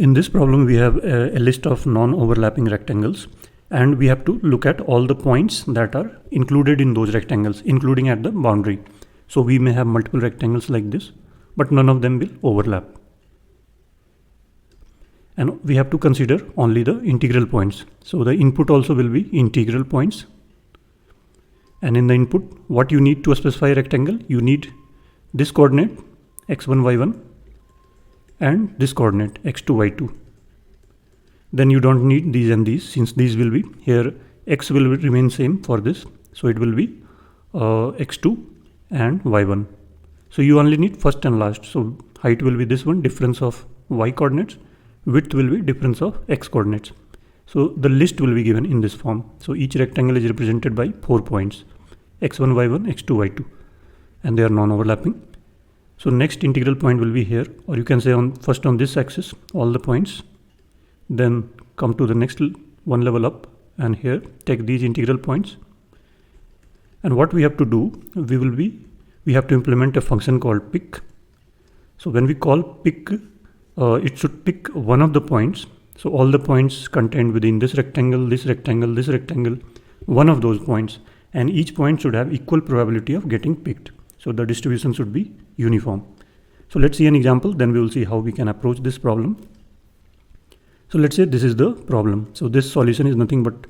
In this problem, we have a list of non-overlapping rectangles, and we have to look at all the points that are included in those rectangles, including at the boundary. So we may have multiple rectangles like this, but none of them will overlap. And we have to consider only the integral points. So the input also will be integral points. And in the input, what you need to specify a rectangle, you need this coordinate x1, y1, and this coordinate x2, y2. Then you don't need these and these, since these will be here, x will remain same for this, so it will be x2 and y1. So you only need first and last. So height will be this one, difference of y coordinates, width will be difference of x coordinates. So the list will be given in this form. So each rectangle is represented by 4 points, x1, y1, x2, y2, and they are non-overlapping. So next integral point will be here, or you can say first on this axis all the points, then come to the next one level up, and here take these integral points. And what we have to do, we have to implement a function called pick. So when we call pick, it should pick one of the points. So all the points contained within this rectangle, this rectangle, this rectangle, one of those points, and each point should have equal probability of getting picked. So the distribution should be uniform. So let's see an example, then we will see how we can approach this problem. So let's say this is the problem. So this solution is nothing but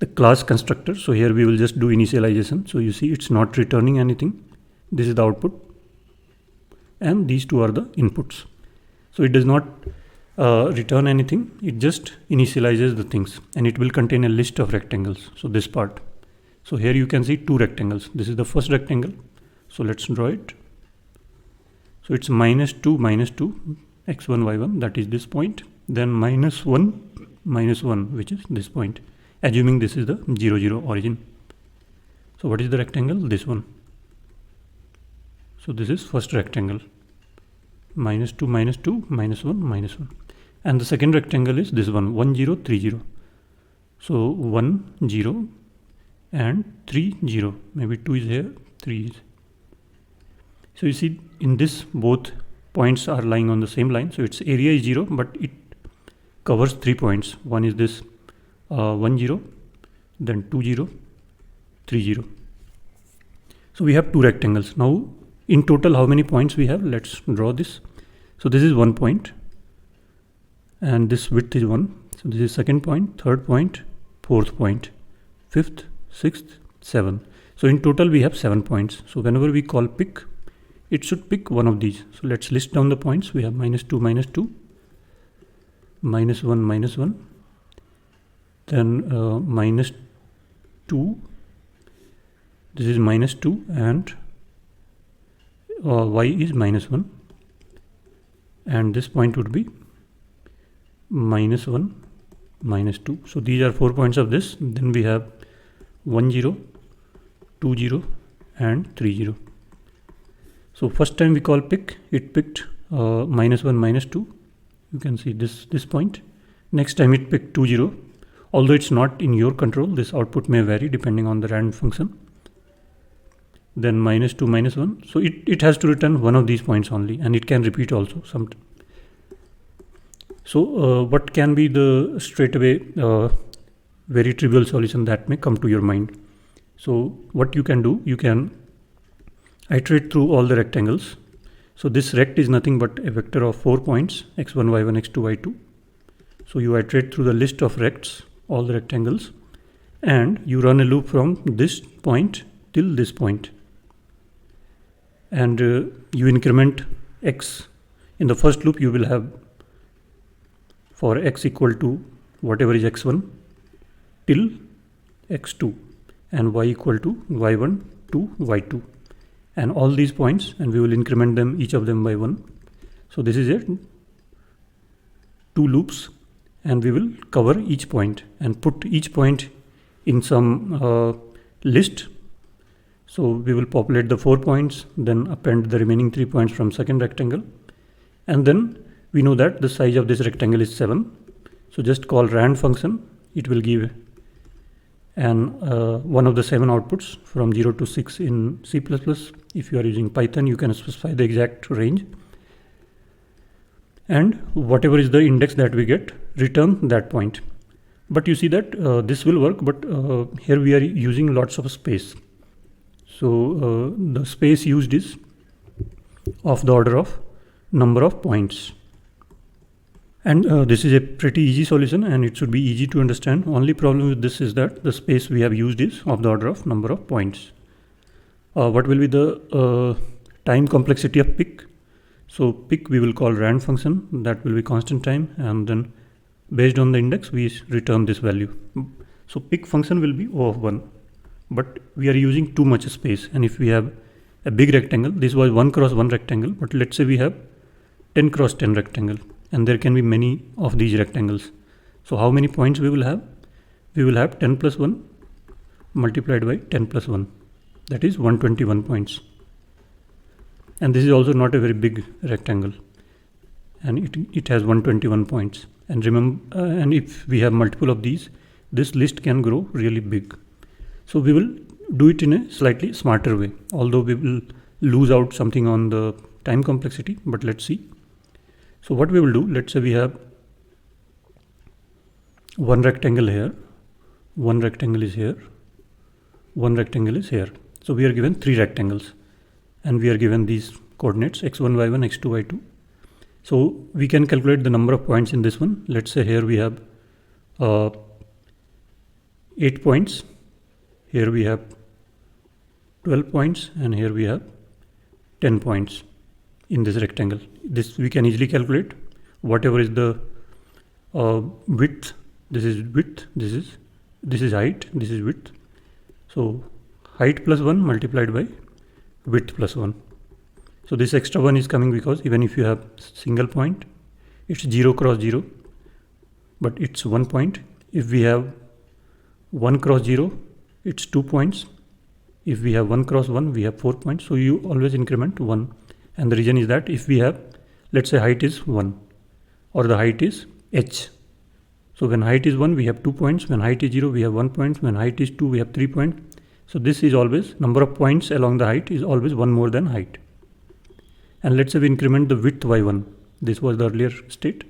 the class constructor. So here we will just do initialization. So you see it's not returning anything. This is the output, and these two are the inputs. So it does not return anything. It just initializes the things, and it will contain a list of rectangles. So this part. So here you can see 2 rectangles. This is the first rectangle. So let's draw it. So it's -2, -2, x1, y1, that is this point. Then -1, -1, which is this point, assuming this is the 0, 0 origin. So what is the rectangle? This one. So this is first rectangle. -2, -2, -1, -1. And the second rectangle is this one, 1, 0, 3, 0. So 1, 0, and 3, 0. Maybe 2 is here, 3 is. So you see in this both points are lying on the same line. So its area is 0, but it covers 3 points. One is this 1, 0, then 2, 0, 3, 0. So we have 2 rectangles. Now in total how many points we have? Let's draw this. So this is 1 point, and this width is 1. So this is second point, third point, fourth point, fifth, sixth, 7. So in total we have 7 points. So whenever we call pick, it should pick one of these. So let's list down the points. We have -2, -2, -1, -1, then -2, this is -2, and y is -1, and this point would be -1, -2. So these are 4 points of this. Then we have 1, 0, 2, 0, and 3, 0. So first time we call pick, it picked -1, -2. You can see this point. Next time it picked 2, 0. Although it's not in your control, this output may vary depending on the random function. Then -2, -1. So it has to return one of these points only, and it can repeat also sometime. So what can be the straightaway very trivial solution that may come to your mind? So what you can do, you can iterate through all the rectangles. So this rect is nothing but a vector of 4 points, x1, y1, x2, y2. So you iterate through the list of rects, all the rectangles, and you run a loop from this point till this point. And you increment x. In the first loop you will have for x equal to whatever is x1 till x2, and y equal to y1 to y2, and all these points, and we will increment them, each of them by 1. So this is it, 2 loops, and we will cover each point and put each point in some list. So we will populate the 4 points, then append the remaining 3 points from second rectangle, and then we know that the size of this rectangle is 7. So just call rand function. It will give one of the 7 outputs from 0 to 6 in C++. If you are using Python, you can specify the exact range. and whatever is the index that we get, return that point. But you see that this will work, but here we are using lots of space. So the space used is of the order of number of points. And this is a pretty easy solution, and it should be easy to understand. Only problem with this is that the space we have used is of the order of number of points. What will be the time complexity of pick? So pick we will call rand function, that will be constant time, and then based on the index we return this value. So pick function will be O of 1, but we are using too much space, and if we have a big rectangle, this was 1 cross 1 rectangle, but let's say we have 10 cross 10 rectangle, and there can be many of these rectangles. So how many points we will have? We will have 10 plus 1 multiplied by 10 plus 1, that is 121 points. And this is also not a very big rectangle, and it has 121 points. And remember, and if we have multiple of these, this list can grow really big. So we will do it in a slightly smarter way, although we will lose out something on the time complexity, but let's see. So what we will do, let's say we have one rectangle here, one rectangle is here, one rectangle is here. So we are given 3 rectangles, and we are given these coordinates x1, y1, x2, y2. So we can calculate the number of points in this one. Let's say here we have 8 points, here we have 12 points, and here we have 10 points in this rectangle. This we can easily calculate. Whatever is the width, this is width, this is height, this is width. So height plus 1 multiplied by width plus 1. So this extra 1 is coming because even if you have single point, it's 0 cross 0, but it's 1 point. If we have 1 cross 0, it's 2 points. If we have 1 cross 1, we have 4 points. So you always increment 1. And the reason is that if we have, let's say height is 1, or the height is h. So when height is 1, we have 2 points. When height is 0, we have 1 point. When height is 2, we have 3 points. So this is always, number of points along the height is always 1 more than height. And let's say we increment the width by 1. This was the earlier state.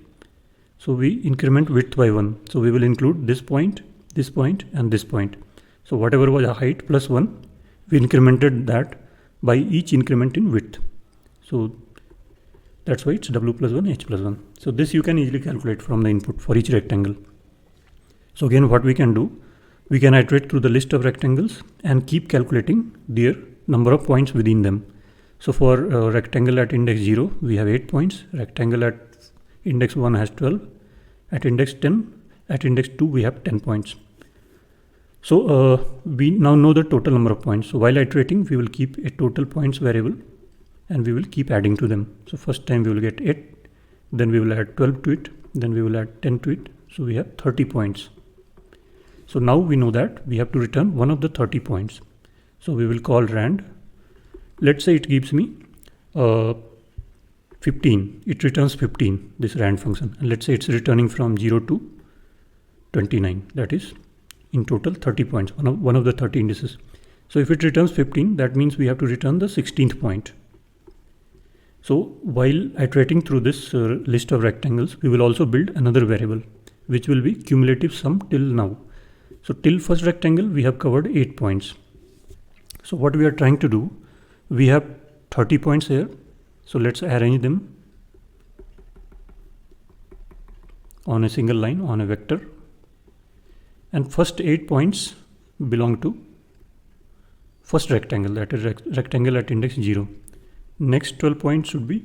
So we increment width by 1. So we will include this point, and this point. So whatever was a height plus 1, we incremented that by each increment in width. So that's why it's w plus 1, h plus 1. So this you can easily calculate from the input for each rectangle. So again, what we can do, we can iterate through the list of rectangles and keep calculating their number of points within them. So for rectangle at index 0, we have 8 points. Rectangle at index 1 has 12. At index 10, at index 2, we have 10 points. So we now know the total number of points. So while iterating, we will keep a total points variable, and we will keep adding to them. So first time we will get 8, then we will add 12 to it, then we will add 10 to it. So we have 30 points. So now we know that we have to return one of the 30 points. So we will call rand. Let's say it gives me 15. It returns 15, this rand function. And let's say it's returning from 0 to 29. That is in total 30 points, one of the 30 indices. So if it returns 15, that means we have to return the 16th point. So while iterating through this list of rectangles, we will also build another variable, which will be cumulative sum till now. So till first rectangle, we have covered 8 points. So what we are trying to do, we have 30 points here. So let's arrange them on a single line, on a vector. And first 8 points belong to first rectangle, that is rectangle at index 0. Next 12 points should be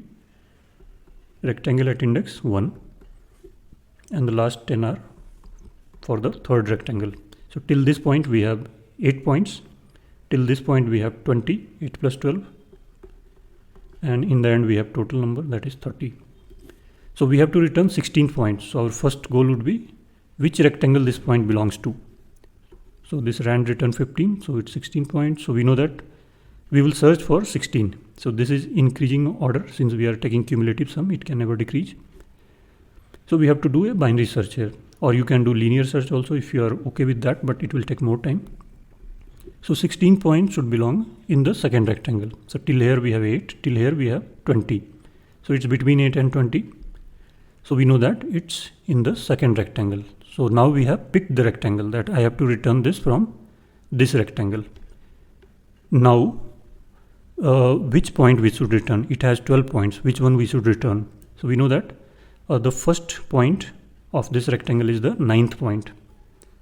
rectangle at index 1. And the last 10 are for the third rectangle. So till this point we have 8 points. Till this point we have 20, 8 plus 12. And in the end we have total number, that is 30. So we have to return 16 points. So our first goal would be which rectangle this point belongs to. So this rand return 15, so it's 16 points. So we know that we will search for 16. So this is increasing order. Since we are taking cumulative sum, it can never decrease. So we have to do a binary search here, or you can do linear search also if you are okay with that, but it will take more time. So 16 points should belong in the second rectangle. So till here we have 8, till here we have 20. So it's between 8 and 20. So we know that it's in the second rectangle. So now we have picked the rectangle that I have to return this from this rectangle. Now which point we should return? It has 12 points. Which one we should return? So we know that the first point of this rectangle is the 9th point.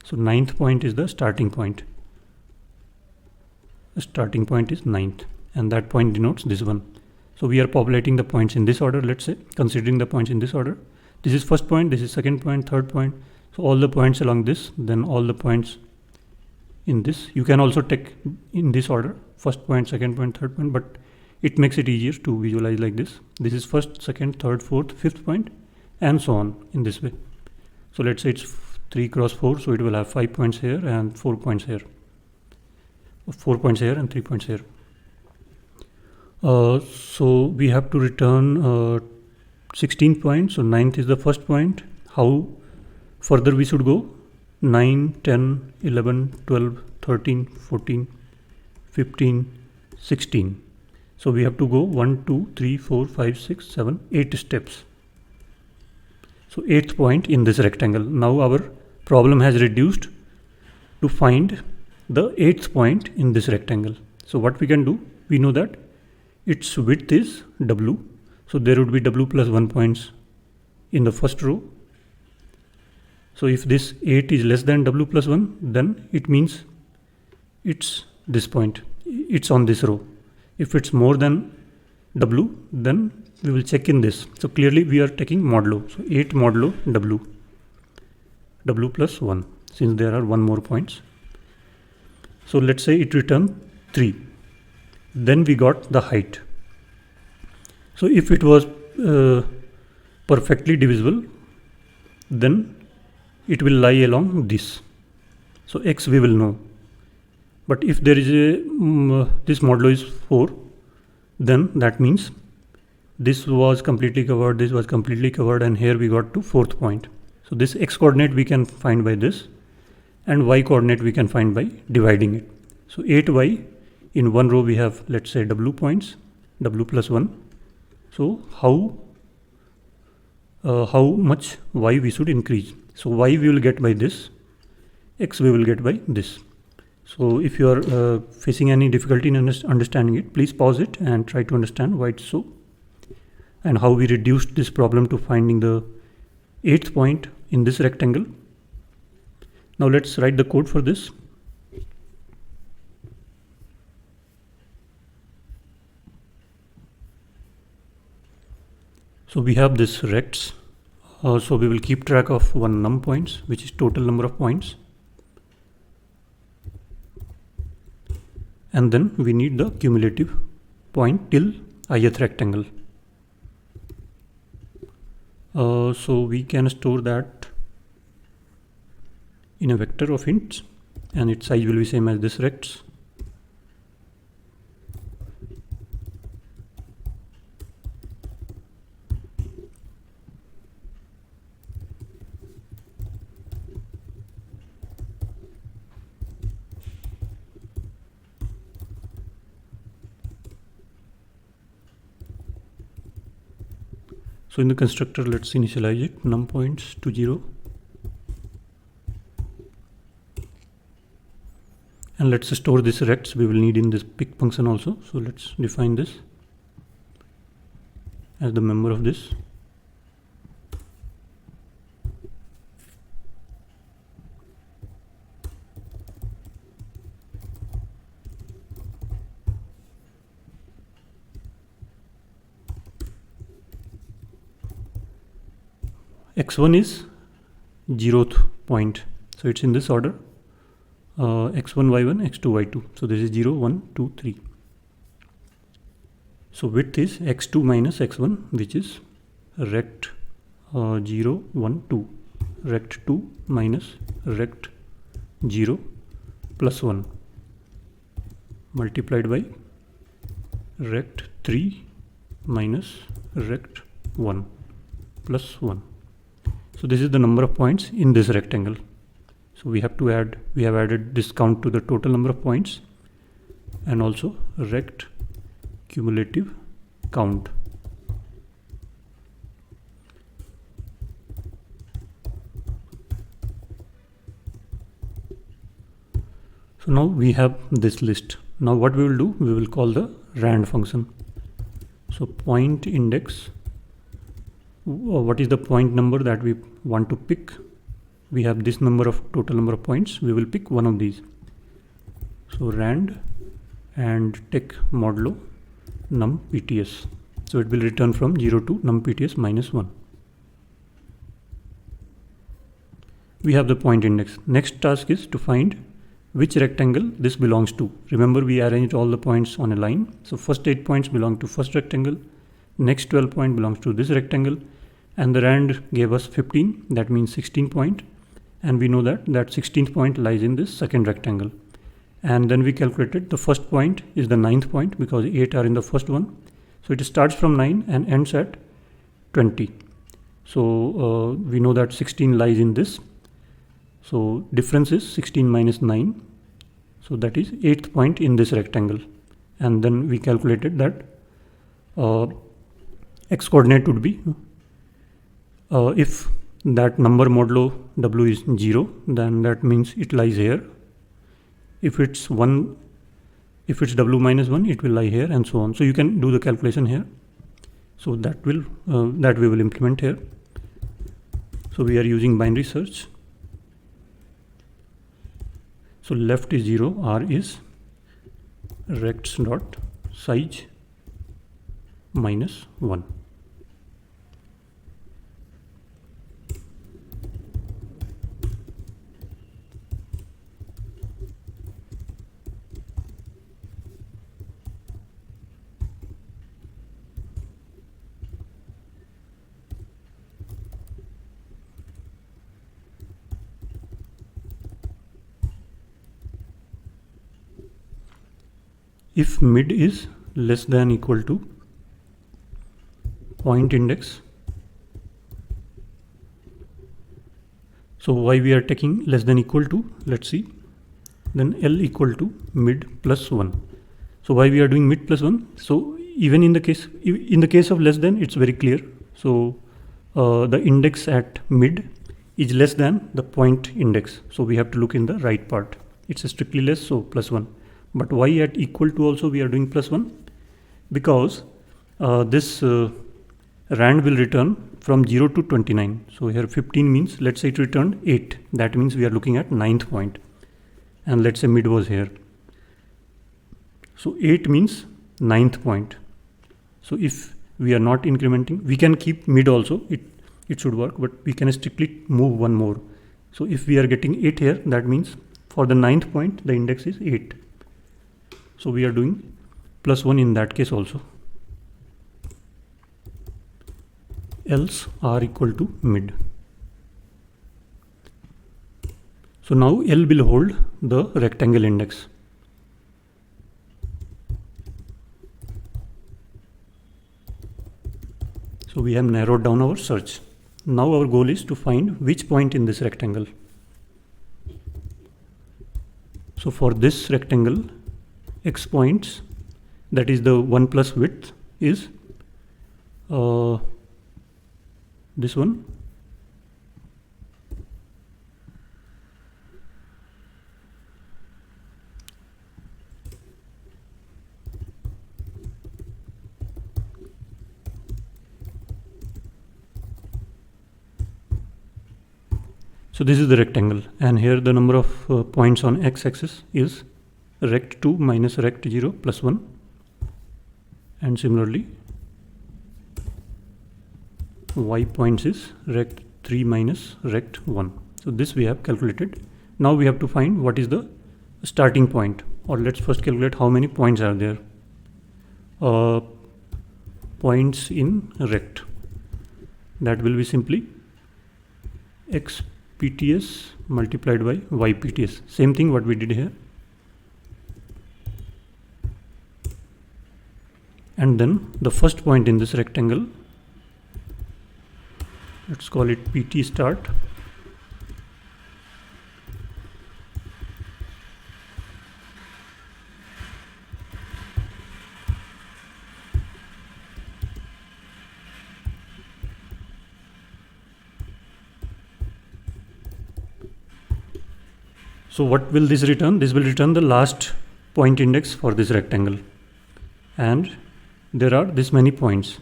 So 9th point is the starting point. The starting point is 9th, and that point denotes this one. So we are populating the points in this order, let's say, considering the points in this order. This is first point, this is second point, third point. So all the points along this, then all the points in this. You can also take in this order, first point, second point, third point, but it makes it easier to visualize like this. This is first, second, third, fourth, fifth point, and so on in this way. So let's say it's 3 cross 4, so it will have 5 points here and 4 points here. 4 points here and 3 points here. So we have to return 16 points. So 9th is the first point. How further we should go? 9, 10, 11, 12, 13, 14, 15, 16. So we have to go 1, 2, 3, 4, 5, 6, 7, 8 steps. So 8th point in this rectangle. Now our problem has reduced to find the 8th point in this rectangle. So what we can do, we know that its width is W. So there would be W plus 1 points in the first row. So if this 8 is less than W plus 1, then it means it's this point. It's on this row. If it's more than W, then we will check in this. So clearly we are taking modulo. So 8 modulo W. W plus 1, since there are 1 more points. So let's say it returned 3. Then we got the height. So if it was perfectly divisible, then it will lie along this. So x we will know. But if there is a this modulo is 4, then that means this was completely covered, this was completely covered, and here we got to 4th point. So this x coordinate we can find by this, and y coordinate we can find by dividing it. So 8y, in one row we have, let's say, W points, W plus 1. So how much y we should increase? So y we will get by this, x we will get by this. So if you are facing any difficulty in understanding it, please pause it and try to understand why it's so, and how we reduced this problem to finding the 8th point in this rectangle. Now let's write the code for this. So we have this rects. So we will keep track of one num points, which is total number of points. And then we need the cumulative point till ith rectangle. So we can store that in a vector of ints, and its size will be same as this rects. So in the constructor, let's initialize it, num points to 0. And let's store this rects we will need in this pick function also. So let's define this as the member of this. X1 is 0th point, so it's in this order, x1, y1, x2, y2. So this is 0, 1, 2, 3. So width is x2 minus x1, which is rect 0, 1, 2. Rect 2 minus rect 0 plus 1 multiplied by rect 3 minus rect 1 plus 1. So this is the number of points in this rectangle. So we have to add, we have added this count to the total number of points, and also rect cumulative count. So now we have this list. Now what we will do, we will call the rand function. So point index, what is the point number that we want to pick? We have this total number of points. We will pick one of these. So rand and take modulo num pts. So it will return from 0 to num pts minus 1. We have the point index. Next task is to find which rectangle this belongs to. Remember, we arranged all the points on a line. So first 8 points belong to first rectangle. Next 12 point belongs to this rectangle. And the rand gave us 15. That means 16 point. And we know that 16th point lies in this second rectangle. And then we calculated the first point is the 9th point because 8 are in the first one. So it starts from 9 and ends at 20. So we know that 16 lies in this. So difference is 16 minus 9. So that is 8th point in this rectangle. And then we calculated that x coordinate would be if that number modulo w is 0, then that means it lies here. If it's 1, if it's w minus 1, it will lie here, and so on. So you can do the calculation here. So that we will implement here. So we are using binary search. So left is 0, r is rects dot size minus 1. If mid is less than equal to point index, so why we are taking less than equal to, let's see, then L equal to mid plus 1. So why we are doing mid plus 1? So even in the case of less than, it's very clear. So the index at mid is less than the point index. So we have to look in the right part. It's strictly less, so plus 1. But why at equal to also we are doing plus 1? Because this rand will return from 0 to 29. So here 15 means, let's say it returned 8. That means we are looking at 9th point. And let's say mid was here. So 8 means 9th point. So if we are not incrementing, we can keep mid also. It should work, but we can strictly move one more. So if we are getting 8 here, that means for the 9th point, the index is 8. So we are doing plus 1 in that case also. Else r equal to mid. So now L will hold the rectangle index. So we have narrowed down our search. Now our goal is to find which point in this rectangle. So for this rectangle, x points, that is the 1 plus width, is this one. So this is the rectangle, and here the number of points on x-axis is rect 2 minus rect 0 plus 1, and similarly y points is rect 3 minus rect 1. So this we have calculated. Now we have to find what is the starting point, or let's first calculate how many points are there. Points in rect, that will be simply x PTS multiplied by y PTS. Same thing what we did here. And then the first point in this rectangle, let's call it PT start. So what will this return? This will return the last point index for this rectangle, and there are this many points.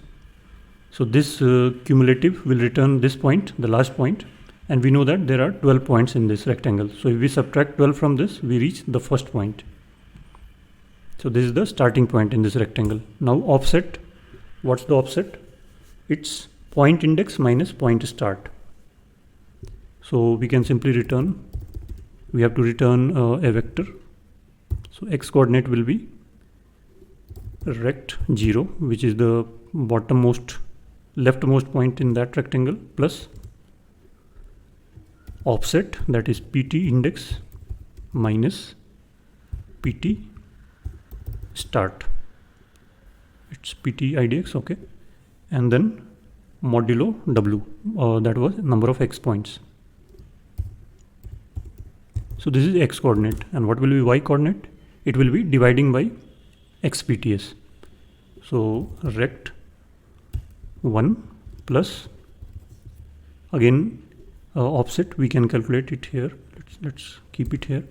So this cumulative will return this point, the last point, and we know that there are 12 points in this rectangle. So if we subtract 12 from this, we reach the first point. So this is the starting point in this rectangle. Now offset, what's the offset? It's point index minus point start. So we can simply return, we have to return a vector. So x coordinate will be rect 0, which is the bottommost leftmost point in that rectangle, plus offset, that is pt index minus pt start, it's pt idx, okay, and then modulo w, that was number of x points. So this is x coordinate, and what will be y coordinate? It will be dividing by xpts. So rect 1 plus, again offset, we can calculate it here. Let's keep it here.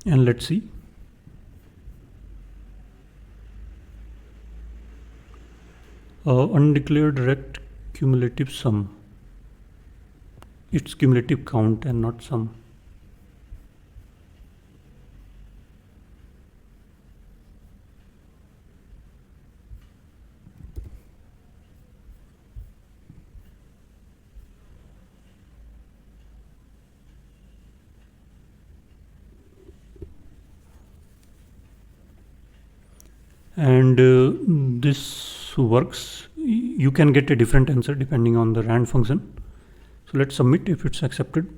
And let's see. Undeclared rect cumulative sum. It's cumulative count and not sum. And this works. You can get a different answer depending on the rand function. So let's submit if it's accepted.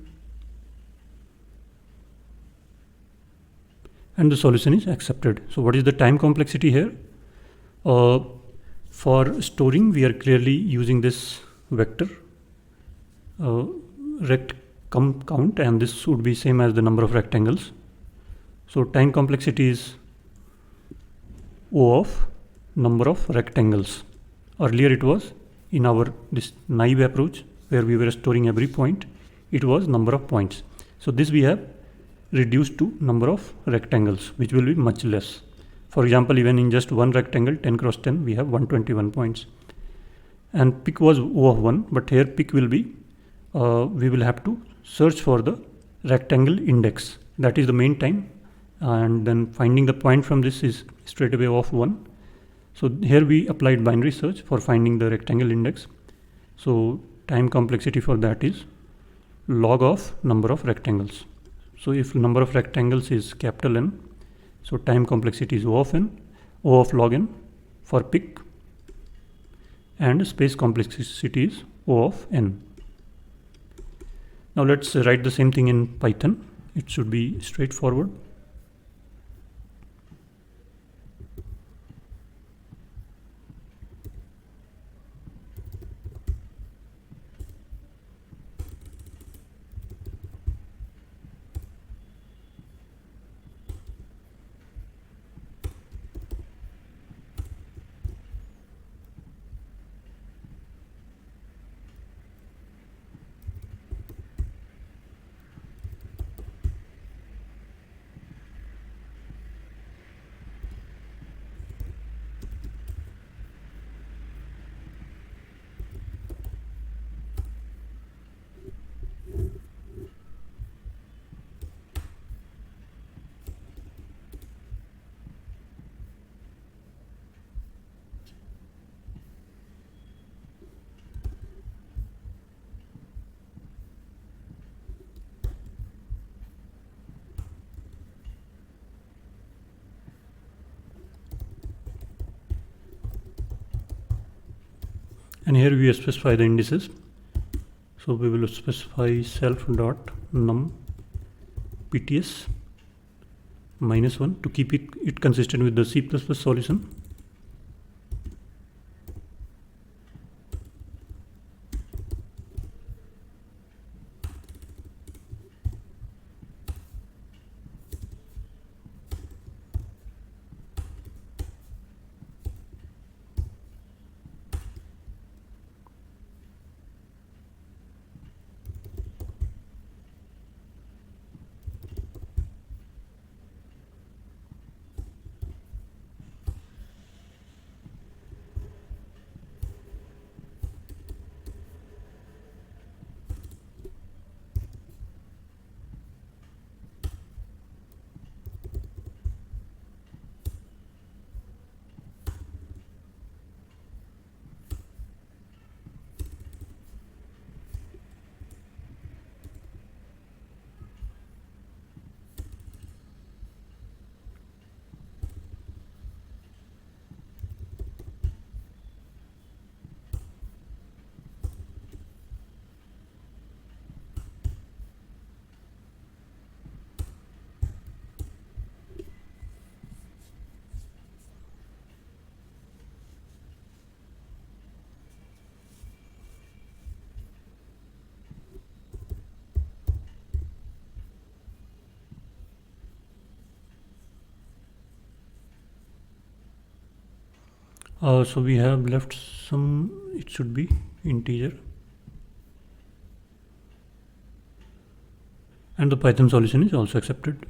And the solution is accepted. So what is the time complexity here? For storing, we are clearly using this vector rect count, and this would be same as the number of rectangles. So time complexity is O of number of rectangles. Earlier it was in our this naive approach where we were storing every point, it was number of points. So this we have reduced to number of rectangles, which will be much less. For example, even in just one rectangle 10 cross 10, we have 121 points. And pick was O of 1, but here pick will be, we will have to search for the rectangle index. That is the main time. And then finding the point from this is straight away O of 1. So here we applied binary search for finding the rectangle index. So time complexity for that is log of number of rectangles. So if number of rectangles is capital N, so time complexity is O of n, O of log n for pick, and space complexity is O of n. Now let's write the same thing in Python. It should be straightforward. And here we specify the indices. So we will specify self dot num pts -1 to keep it consistent with the C++ solution. So we have left some, it should be integer, and the Python solution is also accepted.